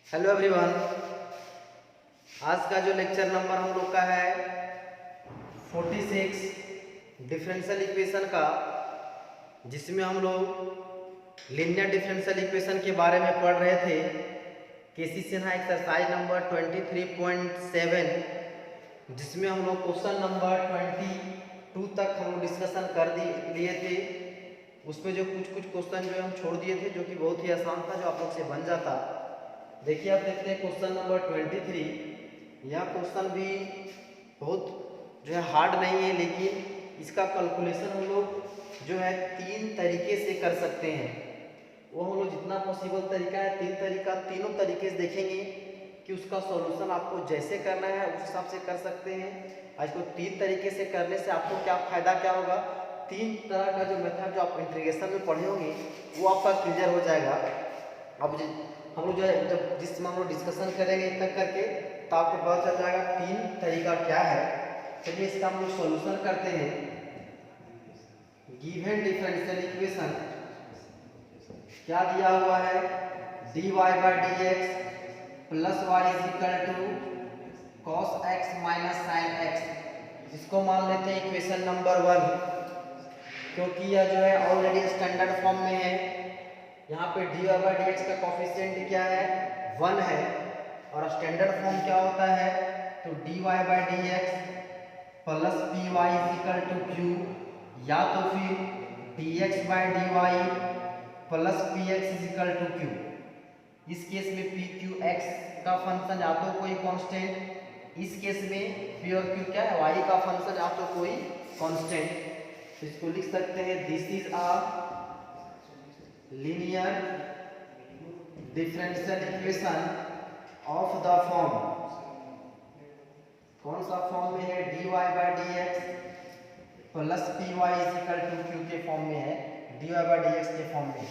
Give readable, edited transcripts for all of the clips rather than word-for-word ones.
Hello everyone. आज का जो लेक्चर नंबर हम लोग का है 46 डिफरेंशियल इक्वेशन का, जिसमें हम लोग लीनियर डिफरेंशियल इक्वेशन के बारे में पढ़ रहे थे। केसी सिन्हा एक्सरसाइज नंबर 23.7, जिसमें हम लोग क्वेश्चन नंबर 22 तक हम लोग डिस्कशन कर लिए थे। उसमें जो कुछ क्वेश्चन जो हम छोड़ दिए थे, जो कि बहुत ही आसान था, जो आप लोग से बन जाता। देखिए, आप देखते हैं क्वेश्चन नंबर 23। यह क्वेश्चन भी बहुत जो है हार्ड नहीं है, लेकिन इसका कैलकुलेशन हम लोग जो है 3 तरीके से कर सकते हैं। वो हम लोग जितना पॉसिबल तरीका है, तीनों तरीके से देखेंगे कि उसका सॉल्यूशन आपको जैसे करना है उस हिसाब से कर सकते हैं। आज को 3 तरीके से करने से आपको क्या फ़ायदा क्या होगा, 3 तरह का जो मेथड जो आप इंटीग्रेशन में पढ़े होंगे वो आपका क्लियर हो जाएगा। अब हम लोग जो है जब जिस हम लोग डिस्कशन करेंगे तक करके, तो आपको पता चल जाएगा 3 तरीका क्या है। चलिए इसका हम लोग सॉल्यूशन करते हैं। गिवन डिफरेंशियल इक्वेशन क्या दिया हुआ है, dy by D x plus Y is equal to cos X minus sine X. इसको मान लेते हैं इक्वेशन नंबर 1, क्योंकि यह जो है ऑलरेडी स्टैंडर्ड फॉर्म में है। यहाँ पे dy बाई डी एक्स का कोफिशिएंट क्या है, 1 है, और स्टैंडर्ड फॉर्म क्या होता है, तो dy by D x plus P Y is equal to Q, या तो फिर dx by D Y plus P X is equal to Q. इस केस में पी क्यू एक्स का फंक्शन या तो कोई कांस्टेंट, इस केस में पी और क्यू क्या है, वाई का फंक्शन या तो कोई कांस्टेंट। तो इसको लिख सकते हैं this is a linear differential equation of the form, कौन सा फॉर्म में है, dy by D x plus P Y is equal to Q के फॉर्म में है, dy बाई डी एक्स के फॉर्म में।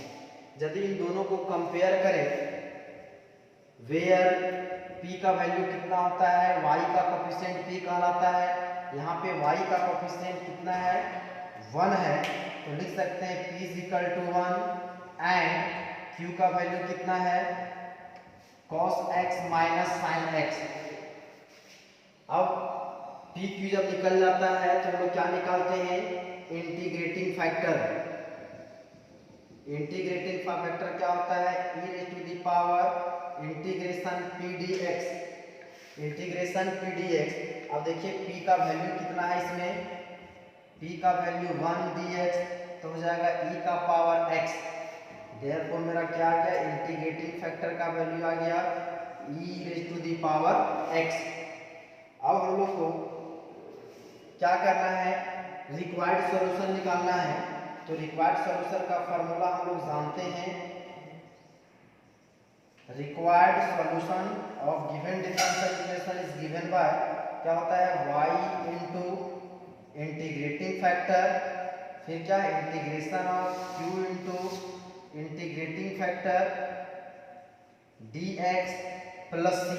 यदि इन दोनों को कंपेयर करें, वेयर p का वैल्यू कितना होता है, y का कोफिशिएंट p कहलाता है। यहाँ पे y का कोफिशिएंट कितना है, 1 है, तो लिख सकते हैं p is equal to 1 and q का वैल्यू कितना है, cos x minus sine x। अब p q जब निकल जाता है तो हम लोग क्या निकालते हैं, इंटीग्रेटिंग फैक्टर। इंटीग्रेटिंग फैक्टर क्या होता है, e raise to the power integration p dx, integration p dx। अब देखिए p का वैल्यू कितना है, इसमें p का वैल्यू 1 dx, तो हो जाएगा e का पावर x। देयरफॉर मेरा क्या आ गया, इंटीग्रेटिंग फैक्टर का वैल्यू आ गया e raise to the power x। अब हम लोग को क्या करना है, रिक्वायर्ड सॉल्यूशन निकालना है। तो रिक्वायर्ड सॉल्यूशन का फॉर्मूला हम लोग जानते हैं, required solution of given differential equation is given by, क्या होता है, y इंटू इंटीग्रेटिंग फैक्टर, फिर क्या है, integration of q into integrating factor dx plus c।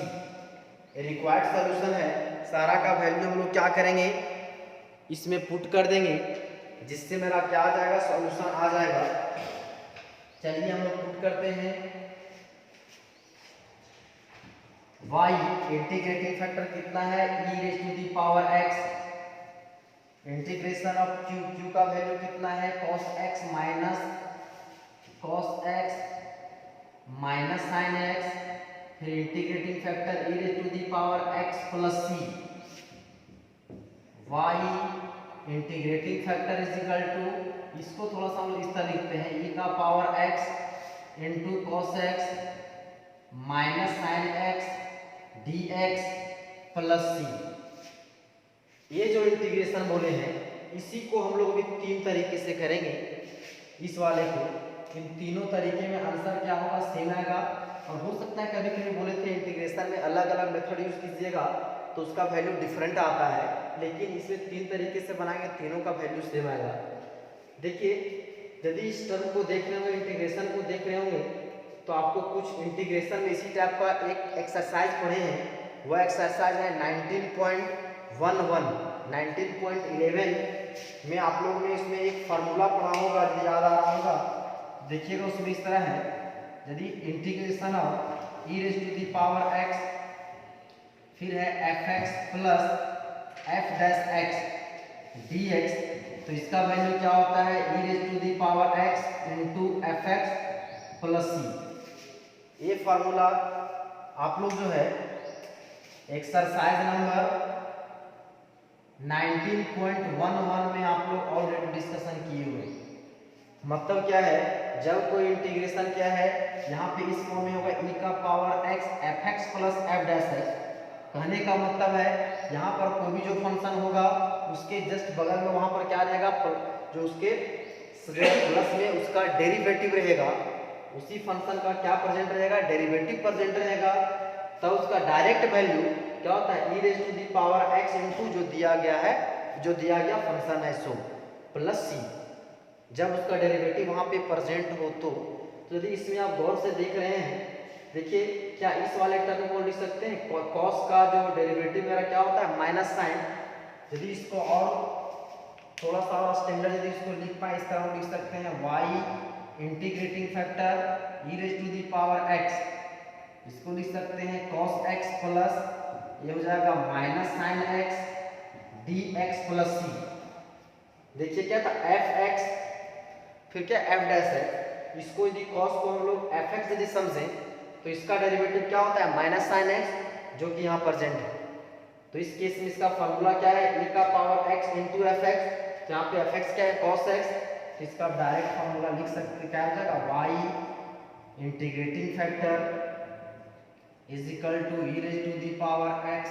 Required solution है, सारा का वैल्यू हम लोग क्या करेंगे, इसमें पुट कर देंगे, जिससे मेरा क्या आ जाएगा, सॉल्यूशन आ जाएगा। चलिए हम लोग पुट करते हैं, y इंटीग्रेटिंग फैक्टर कितना है, e raise to the power x, integration of q, q का वैल्यू कितना है, cos x minus sine x, फिर integrating factor e raise to the power x plus c, y integrating factor is equal to, इसको थोड़ा सा हम लोग इस तरह लिखते हैं, e का power x into cos x minus sine x dx plus c। ये जो इंटीग्रेशन बोले हैं, इसी को हम लोग भी 3 तरीके से करेंगे। इस वाले को इन तीनों तरीके में आंसर क्या होगा, सेम आएगा। और हो सकता है कभी कभी बोले थे इंटीग्रेशन में अलग अलग मेथड यूज कीजिएगा तो उसका वैल्यू डिफरेंट आता है, लेकिन इसमें 3 तरीके से बनाएंगे, तीनों का वैल्यू सेम आएगा। देखिए, यदि इस टर्म को देख रहे होंगे, इंटीग्रेशन को देख रहे होंगे, तो आपको कुछ इंटीग्रेशन में इसी टाइप का एक एक्सरसाइज पढ़े हैं। वह एक्सरसाइज है 19.11, 19.11 में आप लोगों ने इसमें एक फार्मूला पढ़ा होगा, यदि याद आ रहा होगा। देखिएगा उसमें इस तरह है, यदि integration of E raise to the power x, फिर है f x plus f dash x d x. तो इसका वैल्यू क्या होता है, e raise to the power x into f x plus c. ये फार्मूला आप लोग जो है एक्सरसाइज नंबर 19.11 में आप लोग ऑलरेडी डिस्कशन किए हुए। मतलब क्या है, जब कोई इंटीग्रेशन क्या है यहाँ पे इस फॉर्म में होगा ई का power x F x plus f dash x. कहने का मतलब है यहाँ पर कोई भी जो फंक्शन होगा उसके जस्ट बगल में वहाँ पर क्या रहेगा, जो उसके प्लस में उसका डेरिवेटिव रहेगा, उसी फंक्शन का क्या प्रेजेंट रहेगा, डेरिवेटिव प्रेजेंट रहेगा। तब उसका डायरेक्ट वैल्यू क्या होता है, e raise to the power x into जो दिया गया फंक्शन है सो प्लस सी। जब उसका डेरिवेटिव वहाँ पे प्रेजेंट हो तो यदि इसमें आप गौर से देख रहे हैं, देखिए क्या इस वाले टर्म को लिख सकते हैं, कॉस का जो डेरिवेटिव मेरा क्या होता है माइनस साइन। यदि इसको और थोड़ा सा और स्टैंडर्ड यदि इसको लिख पाए, इस तरह लिख सकते हैं y integrating factor E raise to the power x, इसको लिख सकते हैं cos x प्लस ये हो जाएगा minus sine x d x plus c. देखिए क्या था एफ एक्स, फिर क्या एफ डैश है, इसको यदि cos को हम लोग एफ एक्स यदि समझें तो इसका डेरिवेटिव क्या होता है माइनस साइन एक्स, जो कि यहाँ प्रेजेंट है। तो इस केस में इसका फॉर्मूला क्या है, e का power x into f x. तो यहाँ पे एफ एक्स क्या है cos x, तो इसका डायरेक्ट फॉर्मूला लिख सकते हैं, क्या हो जाएगा y integrating factor is equal to E raise to the power x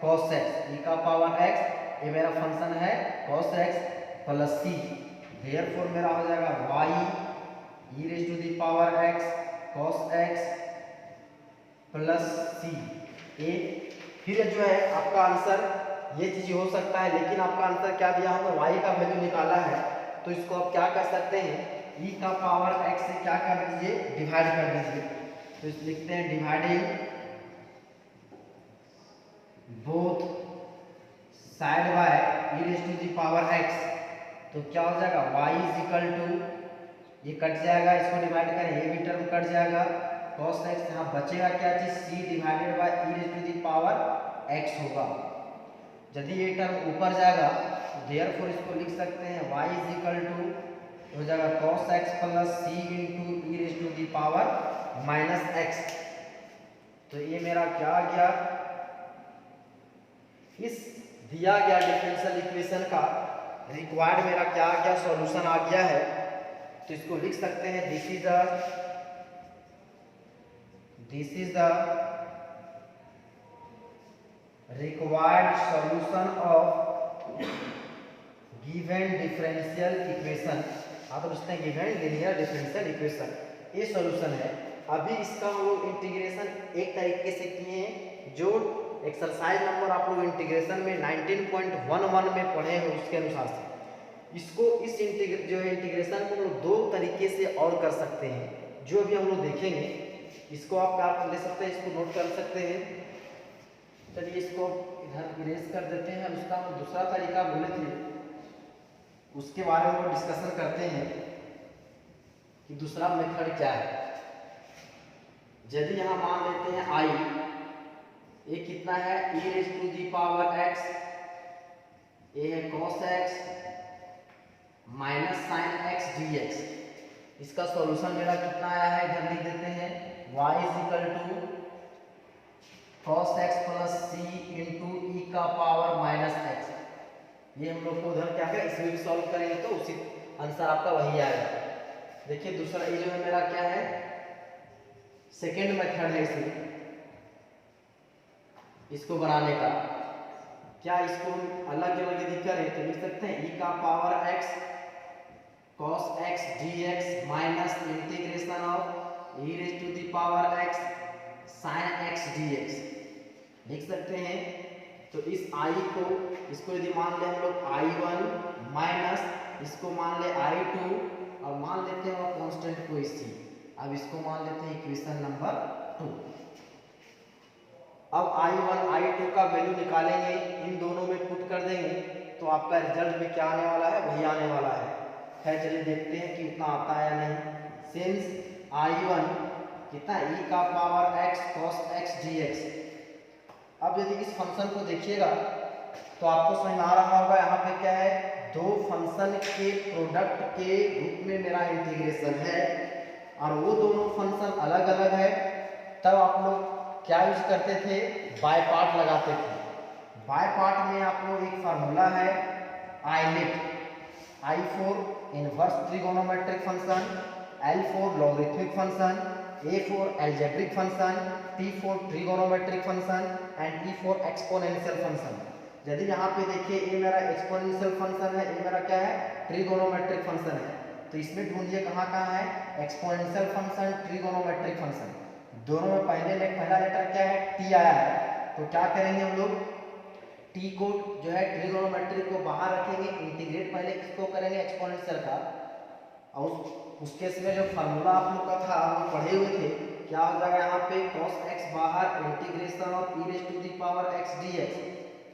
cos x, e का पावर x ये मेरा फंक्शन है cos x plus c। Therefore मेरा हो जाएगा y E raise to the power x cos x plus c। ए फिर जो है आपका आंसर ये चीज हो सकता है, लेकिन आपका आंसर क्या दिया होगा, y का वैल्यू निकाला है। तो इसको आप क्या कर सकते हैं, e का पावर x से क्या कर दीजिए, डिवाइड कर दीजिए। तो इस लिखते हैं dividing both side by E raise to the power x। तो क्या हो जाएगा y इज इक्वल टू, ये कट जाएगा, इसको डिवाइड करें ये भी टर्म कट जाएगा, cos x यहाँ बचेगा क्या चीज, c divided by E raise to the power x होगा। यदि ये टर्म ऊपर जाएगा तो देयरफॉर इसको लिख सकते हैं y इज इक्वल टू हो जाएगा cos x plus c into E raise to the power minus x। तो ये मेरा क्या आ गया, इस दिया गया डिफरेंशियल इक्वेशन का रिक्वायर्ड मेरा क्या आ गया, सॉल्यूशन आ गया है। तो इसको लिख सकते हैं this is the required solution of given differential equation। आप पूछते हैं given linear differential equation, ये सॉल्यूशन है। अभी इसका हम लोग इंटीग्रेशन एक तरीके से किए हैं, जो एक्सरसाइज नंबर आप लोग इंटीग्रेशन में 19.11 में पढ़े हैं उसके अनुसार से इसको इस इंटीग्रेशन को हम लोग दो तरीके से और कर सकते हैं, जो अभी हम लोग देखेंगे। इसको आप क्या ले सकते हैं, इसको नोट कर सकते हैं। चलिए इसको इधर इरेज कर देते हैं। उसका हम दूसरा तरीका बोले थे, उसके बारे में डिस्कशन करते हैं कि दूसरा मेथड क्या है। यदि यहाँ मान लेते हैं i, ये कितना है, e raise to the power x, ये है cos x minus sine x dx। इसका सॉल्यूशन मेरा कितना आया है, इधर लिख देते हैं y is equal to cos x plus c into ई का पावर माइनस x। ये हम लोग को उधर क्या करें, इसमें भी सॉल्व करेंगे तो उसी आंसर आपका वही आएगा। देखिए दूसरा ये जो है मेरा क्या है, सेकेंड मेथड है इसमें इसको बनाने का। क्या इसको अलग अलग यदि करें तो लिख सकते हैं ई का power x cos x dx minus integration of E raise to the power x sin x dx लिख सकते हैं। तो इस i को, इसको यदि मान ले हम लोग i1 माइनस इसको मान ले i2 और मान लेते हैं कांस्टेंट को c। अब इसको मान लेते हैं इक्वेशन नंबर 2। अब i1 i2 का वैल्यू निकालेंगे, इन दोनों में पुट कर देंगे तो आपका रिजल्ट भी क्या आने वाला है, वही आने वाला है। खैर चलिए देखते हैं कि उतना आता है या नहीं। सिंस i1 कितना e का power x cos x dx। अब यदि इस फंक्शन को देखिएगा तो आपको समझ में आ रहा होगा यहाँ पे क्या है, दो फंक्शन के प्रोडक्ट के रूप में मेरा इंटीग्रेशन है और वो दोनों फंक्शन अलग अलग है। तब आप लोग क्या यूज करते थे, बाय पार्ट लगाते थे। बाय पार्ट में आप लोग एक फार्मूला है eyelet, I for inverse trigonometric function, L for logarithmic function, A for algebraic function, T for trigonometric function and T for exponential function. यदि यहाँ पे देखिए ये मेरा एक्सपोनेंशियल फंक्शन है, ये मेरा क्या है, ट्रिगोनोमेट्रिक फंक्शन है। तो इसमें ढूंढिए कहाँ कहाँ है, एक्सपोनेंशियल फंक्शन, ट्रिगोनोमेट्रिक फंक्शन, दोनों में पहला लेटर क्या है, T आया है। तो क्या करेंगे हम लोग, T को जो है ट्रिगोनोमेट्रिक को बाहर रखेंगे, इंटीग्रेट पहले किसको करेंगे, एक्सपोनेंशियल का। और उस केस में जो फार्मूला आप लोग का था वो पढ़े हुए थे, क्या हो जाएगा यहाँ पे cos x बाहर, integration of e raise to the power x dx,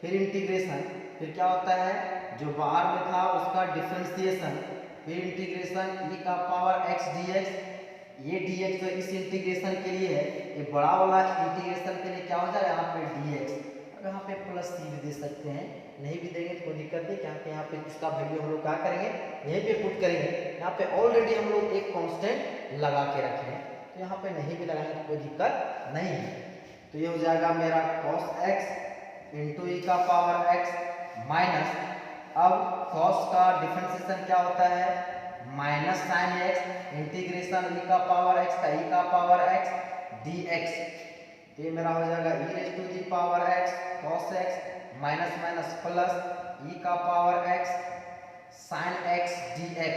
फिर इंटीग्रेशन, फिर क्या होता है जो बाहर में था उसका डिफरेंशिएशन, फिर इंटीग्रेशन e का पावर x dx। ये dx जो इस इंटीग्रेशन के लिए है, ये बड़ा वाला इंटीग्रेशन के लिए क्या हो जाएगा यहाँ पे dx। अब यहाँ पे प्लस सी भी दे सकते हैं, नहीं भी देंगे तो कोई दिक्कत नहीं, क्योंकि यहाँ पे इसका वैल्यू हम लोग क्या करेंगे, यहीं पे पुट करेंगे। यहाँ पे ऑलरेडी हम लोग एक कांस्टेंट लगा के रखे हैं, तो यहाँ पे नहीं भी लगाएंगे तो कोई दिक्कत नहीं है। तो ये हो जाएगा मेरा cos x इंटू ई का पावर x माइनस, अब cos का डिफरेंशिएशन क्या होता है, minus sine x integration E का पावर x का ई का पावर x dx। ये मेरा हो जाएगा e raise to the power x cos x minus minus plus e का power x sin x dx।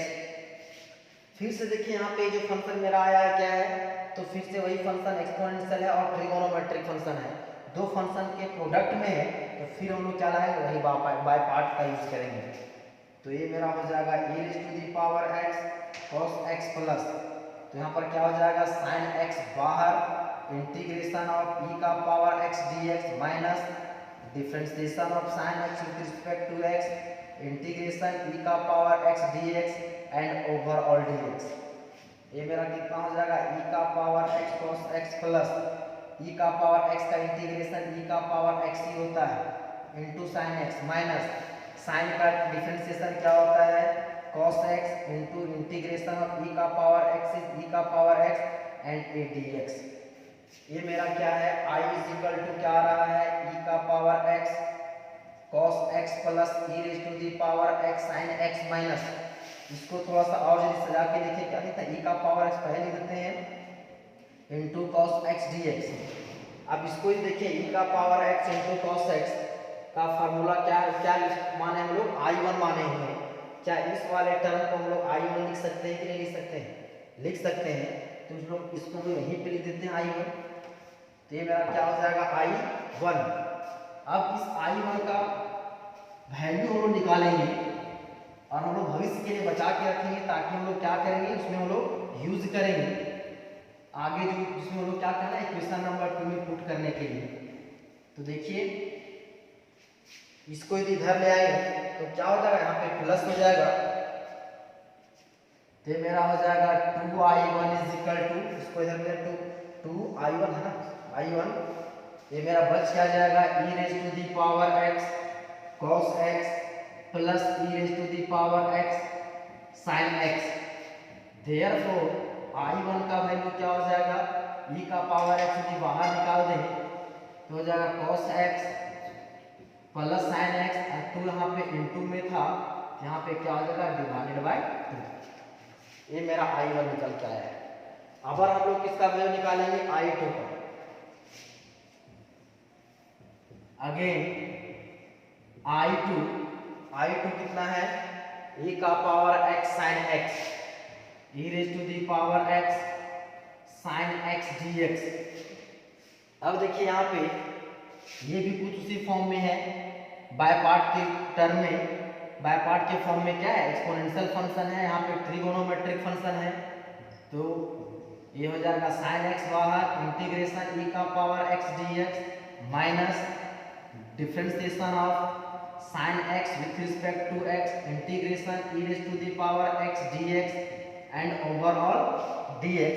फिर से देखिए यहाँ पे जो फंक्शन मेरा आया है क्या है, तो फिर से वही फंक्शन एक्सपोनेंशियल है और ट्रिगोनोमेट्रिक फंक्शन है, दो फंक्शन के प्रोडक्ट में है। तो फिर हम लोग क्या लाएंगे, वही बाय पार्ट का यूज करेंगे। तो ये मेरा हो जाएगा e raise to the power x cos x plus, तो यहाँ पर क्या हो जाएगा sin x बाहर, इंटीग्रेशन ऑफ e का power x dx minus differentiation of sin x with respect to x, integration e का power x dx and over all dx। ये मेरा कितना हो जाएगा e का power x cos x plus e का power x का इंटीग्रेशन e का पावर x ही होता है into sin x minus sin का डिफरेंशिएशन क्या होता है cos x into integration of e का पावर x इज e का power x and a dx। ये मेरा क्या है I इज इक्वल टू क्या आ रहा है e का power x cos x plus e raise to the power x sin x minus, इसको थोड़ा सा और जल्दी सजा के देखिए क्या लिखता है, e का पावर x पहले लिख देते हैं इंटू cos x dx। अब इसको ही देखिए e का power x into cos x का फार्मूला क्या है, क्या माने हम लोग I1 माने हुए हैं। क्या इस वाले टर्म को हम लोग I1 लिख सकते हैं कि नहीं लिख सकते हैं, लिख सकते हैं। तो हम लोग इसको भी यहीं पे लिख देते हैं I1। तो ये मेरा क्या हो जाएगा I1। अब इस I1 का वैल्यू हम लोग निकालेंगे और हम लोग भविष्य के लिए बचा के रखेंगे, ताकि हम लोग क्या करेंगे उसमें हम लोग यूज करेंगे आगे जो जिसमें हम लोग क्या करना है इक्वेशन नंबर 2 में पुट करने के लिए। तो देखिए इसको यदि इधर ले आएंगे तो क्या हो जाएगा, यहाँ पे प्लस हो जाएगा, तो मेरा हो जाएगा 2i1 इज इक्वल टू, इसको इधर में 2i1 है ना i1, ये मेरा बच क्या जाएगा e raise to the power x cos x plus e raise to the power x sin x। Therefore i1 का वैल्यू क्या हो जाएगा, e का पावर x यदि बाहर निकाल दें तो हो जाएगा cos x plus sin x, और 2 यहाँ पे इनटू में था, यहाँ पे क्या हो जाएगा डिवाइडेड बाय 2। ये मेरा i1 निकल के आया है। अब हम लोग किसका वैल्यू निकालेंगे i2 का। अगेन i2 कितना है e का power x sin x, e raise to the power x sin x dx। अब देखिए यहाँ पे ये भी कुछ उसी फॉर्म में है, बाय पार्ट के टर्म में, बाय पार्ट के फॉर्म में क्या है एक्सपोनेंशियल फंक्शन है, यहाँ पे ट्रिगोनोमेट्रिक फंक्शन है। तो ये हो जाएगा sin x बाहर, इंटीग्रेशन e का power x dx minus differentiation of sin x with respect to x, integration e raise to the power x dx and overall dx।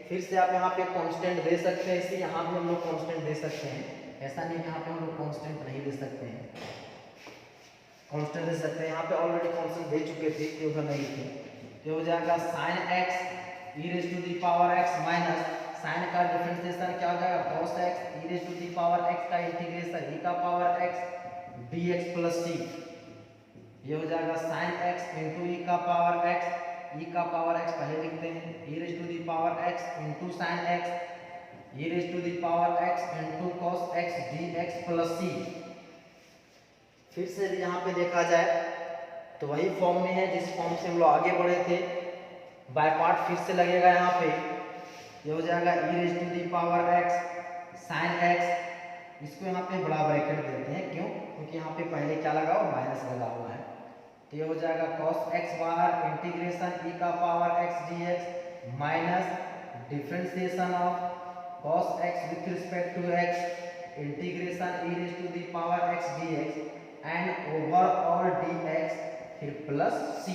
फिर से आप यहाँ पे कांस्टेंट दे सकते हैं, इसी यहाँ भी हम लोग कांस्टेंट दे सकते हैं, ऐसा नहीं कि यहाँ पे हम लोग कांस्टेंट नहीं दे सकते हैं, कांस्टेंट दे सकते हैं। यहाँ पे ऑलरेडी कांस्टेंट दे चुके थे, ये उधर नहीं थे, तो हो जाएगा sin x e raised to the power x minus sin का डिफरेंशिएशन क्या हो जाएगा cos x e raised to the power x का इंटीग्रेशन e का power x dx plus c, ये हो जाएगा sin x into e का पावर x, e का पावर x पहले लिखते हैं e raised to the power x into sin x e raised to the power x into cos x dx plus c। फिर से यहाँ पे देखा जाए तो वही फॉर्म में है जिस फॉर्म से हम लोग आगे बढ़े थे, बाय पार्ट फिर से लगेगा यहाँ पे, ये हो जाएगा e raised to the power x sin x, इसको यहाँ पे बड़ा ब्रैकेट देते हैं, क्यों? क्योंकि यहाँ पे पहले क्या लगा हुआ माइनस लगा हुआ है, तो ये हो जाएगा cos x बाहर इंटीग्रेशन e का power x dx minus differentiation of cos x with respect to x integration e raised to the power x dx and over all dx फिर प्लस c,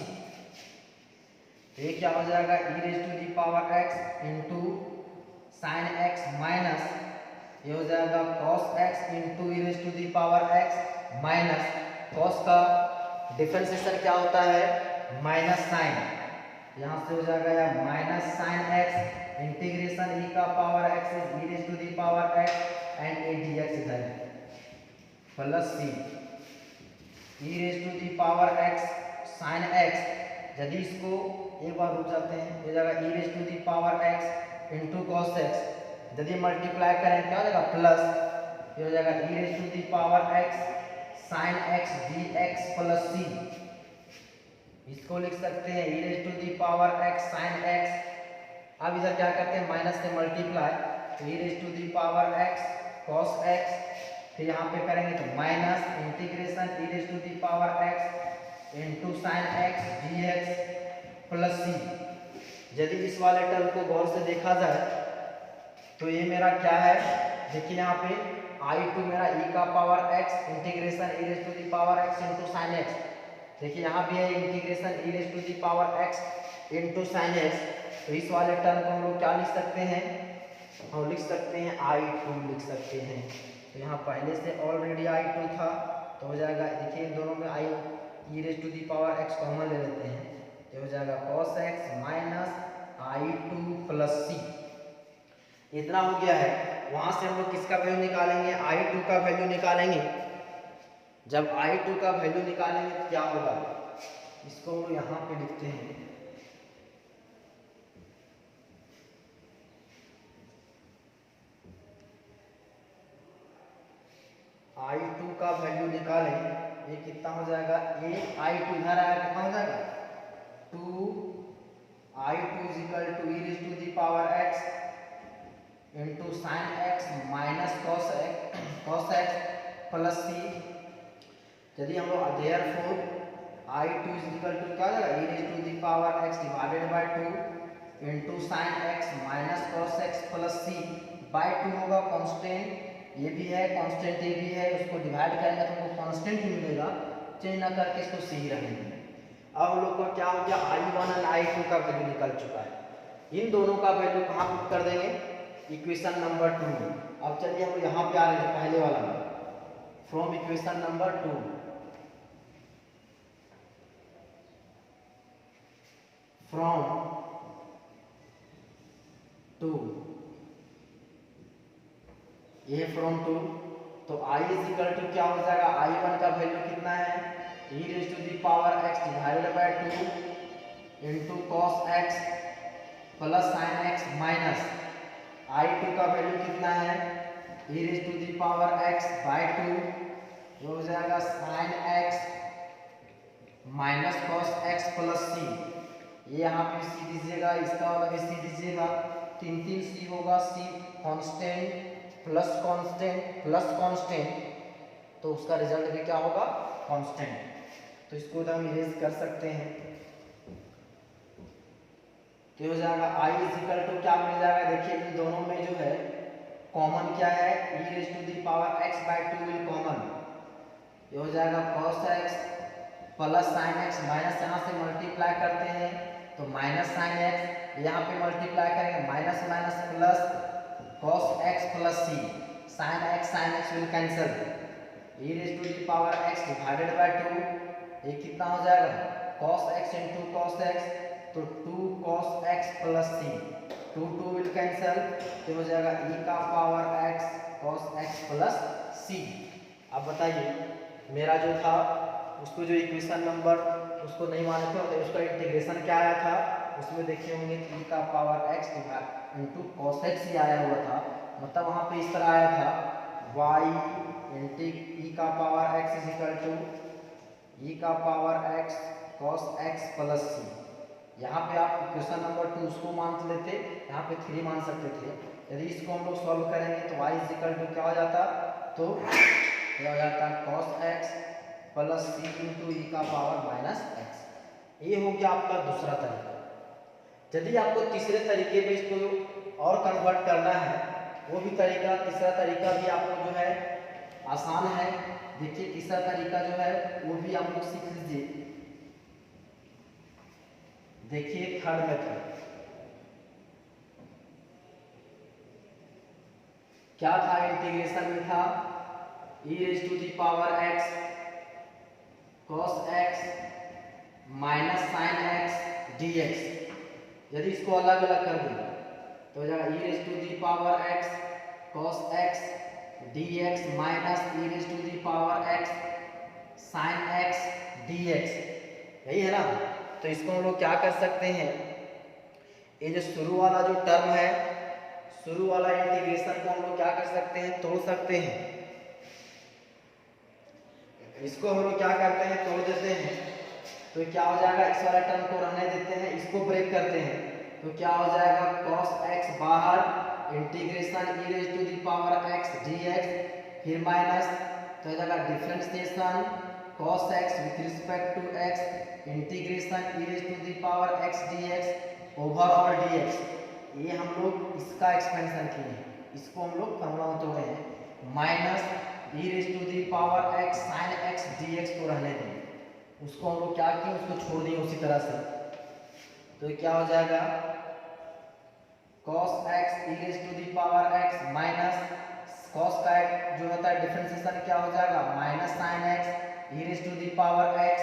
ये क्या हो जाएगा e raised to the power x into sine x minus, ये हो जाएगा cos x into e raised to the power x minus cos का differentiation क्या होता है माइनस साइन, यहाँ से हो जाएगा या minus sine x integration e का power x e raised to the power x and a dx इधर plus c e raised to the power x sin x, यदि इसको एक बार रुक जाते हैं, ये जाएगा e raised to the power x into cos x, यदि मल्टीप्लाई करें क्या हो जाएगा प्लस, ये हो जाएगा e raised to the power x sin x dx plus c, इसको लिख सकते हैं e raised to the power x sin x, अब इधर क्या करते हैं माइनस से मल्टीप्लाई, तो e raised to the power x cos x, फिर यहाँ पे करेंगे तो minus integration e raised to the power x into sine x dx plus c। यदि इस वाले टर्म को गौर से देखा जाए तो ये मेरा क्या है, देखिए यहाँ पे i2 मेरा e का power x integration e raised to the power x into sine x, देखिए यहाँ भी है integration e raised to the power x into sine x, तो इस वाले टर्म को हम लोग क्या लिख सकते हैं, हम लिख सकते हैं i2 लिख सकते हैं, तो यहाँ पहले से ऑलरेडी i2 था, तो हो जाएगा देखिए इन दोनों में i e raised to the power x common ले लेते हैं, तो हो जाएगा cos x minus i2 plus c, इतना हो गया है। वहां से हम लोग किसका वैल्यू निकालेंगे i2 का वैल्यू निकालेंगे, जब i2 का वैल्यू निकालेंगे तो क्या होगा, इसको हम लोग यहाँ पे लिखते हैं i2 का वैल्यू निकालें, ये कितना हो जाएगा a i2 इधर आया कितना हो जाएगा 2 i2 is equal to e raised to the power x into sine x minus cos x plus c, यदि हम लोग therefore i2 is equal to क्या हो जाएगा e raised to the power x divided by 2 into sine x minus cos x plus c by 2 होगा constant, ये भी है कांस्टेंट, ये भी है, उसको डिवाइड करेंगे तो हमको कांस्टेंट ही मिलेगा, चेंज ना करके इसको सही रहेंगे। अब हम लोग का क्या हो गया i1 और i2 का वैल्यू निकल चुका है, इन दोनों का वैल्यू कहाँ पुट कर देंगे इक्वेशन नंबर 2 में। अब चलिए हम यहाँ पे आ रहे हैं पहले वाला में, फ्रॉम इक्वेशन नंबर 2, फ्रॉम 2 ये फ्रॉम 2, तो i इज इक्वल टू क्या हो जाएगा i1 का वैल्यू कितना है e raised to the power x divided by 2 into cos x plus sin x minus i2 का वैल्यू कितना है e raised to the power x by 2, ये हो जाएगा sin x minus cos x plus c, ये यहाँ पे c दीजिएगा, इसका वाला भी c दीजिएगा, 3 c होगा, c कांस्टेंट प्लस कांस्टेंट, तो उसका रिजल्ट भी क्या होगा कांस्टेंट, तो इसको हम इरेज कर सकते हैं, तो हो जाएगा i इज इक्वल टू क्या मिल जाएगा, देखिए इन दोनों में जो है कॉमन क्या है e raised to the power x by 2 will common, ये हो जाएगा cos x plus sin x minus यहाँ से मल्टीप्लाई करते हैं तो माइनस sin x यहाँ पे मल्टीप्लाई करेंगे minus minus plus cos x plus c, sin x will cancel, e raise to the power x divided by 2, ये कितना हो जाएगा cos x into cos x, तो 2 cos x plus c, 2 will cancel, तो हो जाएगा e का power x cos x plus c. अब बताइए मेरा जो था उसको जो इक्वेशन नंबर उसको नहीं माने थे तो उसका इंटीग्रेशन क्या आया था, उसमें देखे होंगे e का power x into cos x ही आया हुआ था, मतलब वहाँ पे इस तरह आया था y इंटू e का power x is equal to e का power x cos x plus c. यहाँ पे आप इक्वेशन नंबर 2 उसको मान लेते, यहाँ पे 3 मान सकते थे। यदि इसको हम लोग सॉल्व करेंगे तो y इज इक्वल टू क्या हो जाता, तो क्या हो जाता cos x प्लस सी इंटू ई का पावर माइनस एक्स। ये हो गया आपका दूसरा तरीका। यदि आपको तीसरे तरीके में इसको और कन्वर्ट करना है, वो भी तरीका, तीसरा तरीका भी आपको जो है आसान है। देखिए तीसरा तरीका जो है वो भी आप लोग सीख लीजिए। देखिए थर्ड मेथड क्या था, इंटीग्रेशन में था e raise to the power x cos x minus sine x dx। यदि इसको अलग अलग कर दें तो हो जाएगा e raise to the power x cos x dx minus e raise to the power x sin x dx, यही है ना। तो इसको हम लोग क्या कर सकते हैं, ये जो शुरू वाला जो टर्म है, शुरू वाला इंटीग्रेशन को हम लोग क्या कर सकते हैं, तोड़ सकते हैं। इसको हम लोग क्या करते हैं, तोड़ देते हैं, तो क्या हो जाएगा, इस वाले टर्म को रहने देते हैं, इसको ब्रेक करते हैं, तो क्या हो जाएगा cos x बाहर integration e raise to the power x dx, फिर माइनस, तो हो जाएगा differentiation cos x with respect to x integration e raise to the power x dx over all dx। ये हम लोग इसका एक्सपेंशन किए हैं, इसको हम लोग फॉर्मूला में तोड़े हैं, minus e raise to the power x sin x dx को रहने दें, उसको हम लोग क्या किए, उसको छोड़ दिए उसी तरह से, तो क्या हो जाएगा cos x e raise to the power x minus cos का जो होता है डिफरेंशिएशन क्या हो जाएगा minus sin x e raise to the power x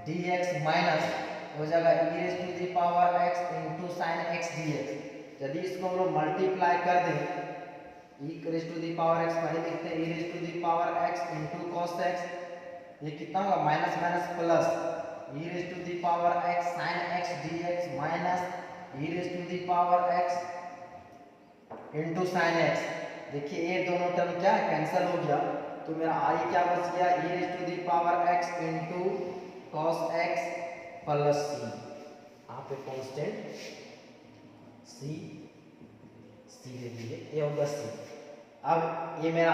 dx minus हो जाएगा e raise to the power x into sin x dx। यदि इसको हम लोग मल्टीप्लाई कर दें, e raise to the power x पहले लिखते हैं e raise to the power x into cos x, ये कितना होगा minus minus plus e raise to the power x sin x dx minus e raise to the power x into sin x। देखिए ये दोनों term क्या है, cancel हो गया, तो मेरा i क्या बच गया e raise to the power x into cos x plus c, यहाँ पे कॉन्स्टेंट c दे दीजिए, ये होगा c। अब ये मेरा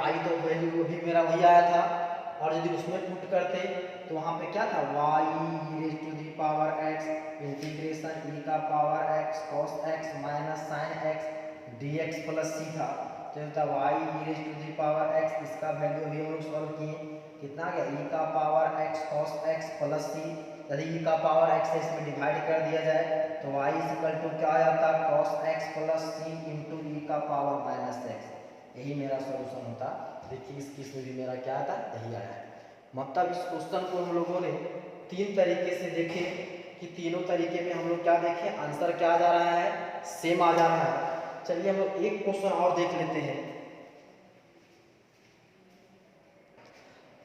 i तो वैल्यू भी मेरा वही आया था, और यदि उसमें पुट करते तो वहाँ पे क्या था y e raise to the power x integration e का power x cos x minus sin x dx plus c था, तो होता y e raise to the power x, इसका वैल्यू अभी हम लोग सॉल्व किए, कितना आ गया e का power x cos x plus c। यदि e का पावर x से इसमें डिवाइड कर दिया जाए तो y इज इक्वल टू क्या आ जाता cos x plus c into e का पावर माइनस x, यही मेरा सॉल्यूशन होता। देखिए इस केस में भी मेरा क्या आता, यही आया है। मतलब इस क्वेश्चन को हम लोगों ने तीन तरीके से देखे कि तीनों तरीके में हम लोग क्या देखें, आंसर क्या आ जा रहा है, सेम आ जा रहा है। चलिए हम लोग एक क्वेश्चन और देख लेते हैं।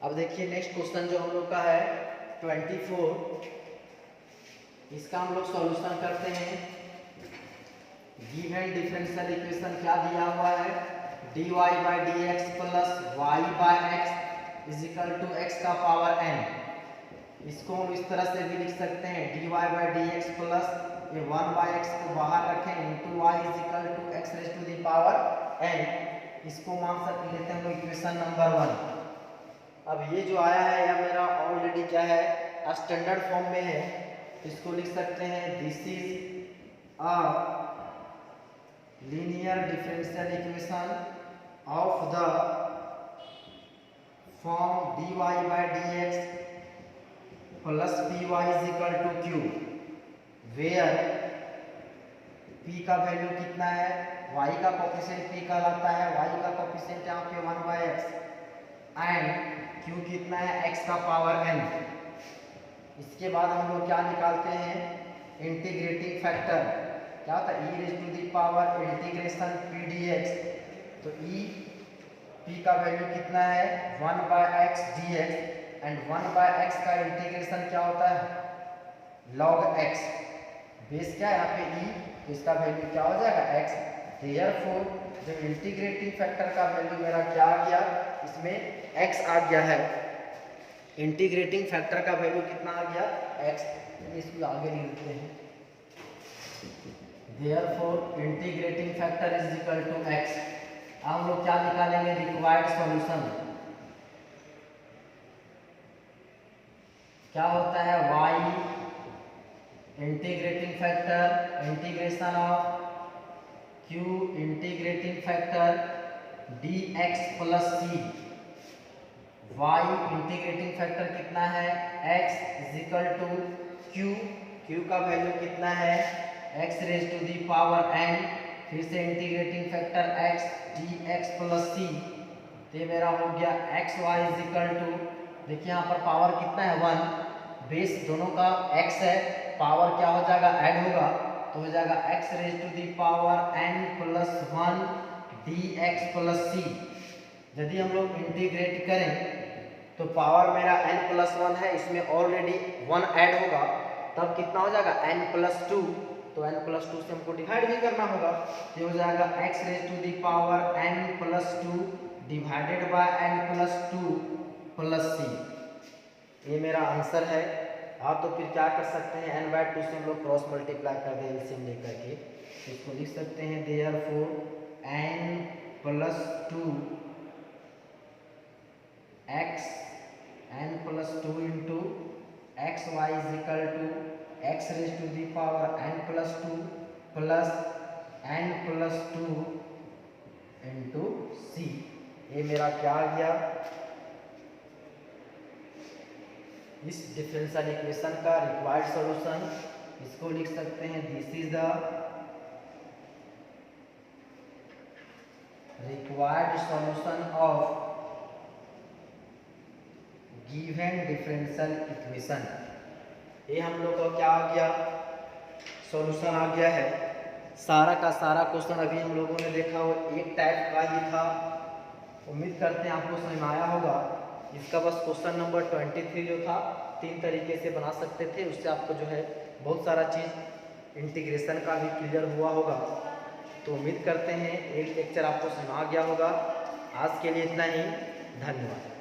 अब देखिए नेक्स्ट क्वेश्चन जो हम लोग का है 24, इसका हम लोग सॉल्यूशन करते हैं। गिवन डिफरेंशियल इक्वेशन क्या दिया हुआ है, dy by D x plus y by x is equal to x का पावर n। इसको हम इस तरह से भी लिख सकते हैं dy by D x plus ये 1 बाई एक्स को बाहर रखें into y is equal to x raise to the power n। इसको मान सकते लेते हैं हम इक्वेशन नंबर 1। अब ये जो आया है यह मेरा ऑलरेडी क्या है, स्टैंडर्ड फॉर्म में है, इसको लिख सकते हैं this is a linear differential equation of the form dy by D x plus py is equal to q, where p का वैल्यू कितना है, y का कोफिशिएंट p कहलाता है, y का कोफिशिएंट यहाँ पे 1/x एंड q कितना है, x का पावर n। इसके बाद हम लोग क्या निकालते हैं, इंटीग्रेटिंग फैक्टर क्या होता है, e raise to the power integration p dx। तो e p का वैल्यू कितना है 1/x dx एंड 1/x का इंटीग्रेशन क्या होता है log x। बेस क्या है यहाँ पे e, तो इसका वैल्यू क्या हो जाएगा x। देयरफॉर जो इंटीग्रेटिंग फैक्टर का वैल्यू मेरा क्या आ गया, इसमें x आ गया है। इंटीग्रेटिंग फैक्टर का वैल्यू कितना आ गया x। इसको आगे लिखते हैं, therefore integrating factor is equal to x। हम लोग क्या निकालेंगे, रिक्वायर्ड सॉल्यूशन क्या होता है, y integrating factor integration of q integrating factor dx plus c। y integrating factor कितना है x is equal to q का वैल्यू कितना है x raise to the power n, फिर से integrating factor x dx plus c। ये मेरा हो गया x y is equal to, देखिए यहाँ पर पावर कितना है 1, बेस दोनों का x है, पावर क्या हो जाएगा ऐड होगा तो हो जाएगा x raise to the power n plus 1 dx plus c। यदि हम लोग इंटीग्रेट करें तो पावर मेरा n प्लस 1 है, इसमें ऑलरेडी 1 ऐड होगा, तब कितना हो जाएगा n प्लस 2। तो n प्लस 2 से हमको डिवाइड भी करना होगा, ये हो जाएगा x raise to the power n plus 2 divided by n plus 2 plus c। ये मेरा आंसर है। आप तो फिर क्या कर सकते हैं, n/2 से हम लोग क्रॉस मल्टीप्लाई कर दें एलसीएम लेकर के, इसको लिख सकते हैं therefore n plus 2 x n plus 2 into x y is equal to x raise to the power n plus 2 plus n plus 2 into c। ये मेरा क्या आ गया, इस डिफरेंशियल इक्वेशन का रिक्वायर्ड सॉल्यूशन। इसको लिख सकते हैं this is the required solution of given differential equation. ये हम लोग का क्या आ गया, सॉल्यूशन आ गया है। सारा का सारा क्वेश्चन अभी हम लोगों ने देखा वो एक टाइप का ही था। उम्मीद करते हैं आपको समझ में आया होगा। इसका बस क्वेश्चन नंबर 23 जो था 3 तरीके से बना सकते थे, उससे आपको जो है बहुत सारा चीज़ इंटीग्रेशन का भी क्लियर हुआ होगा। तो उम्मीद करते हैं एक लेक्चर आपको समझ आ गया होगा। आज के लिए इतना ही, धन्यवाद।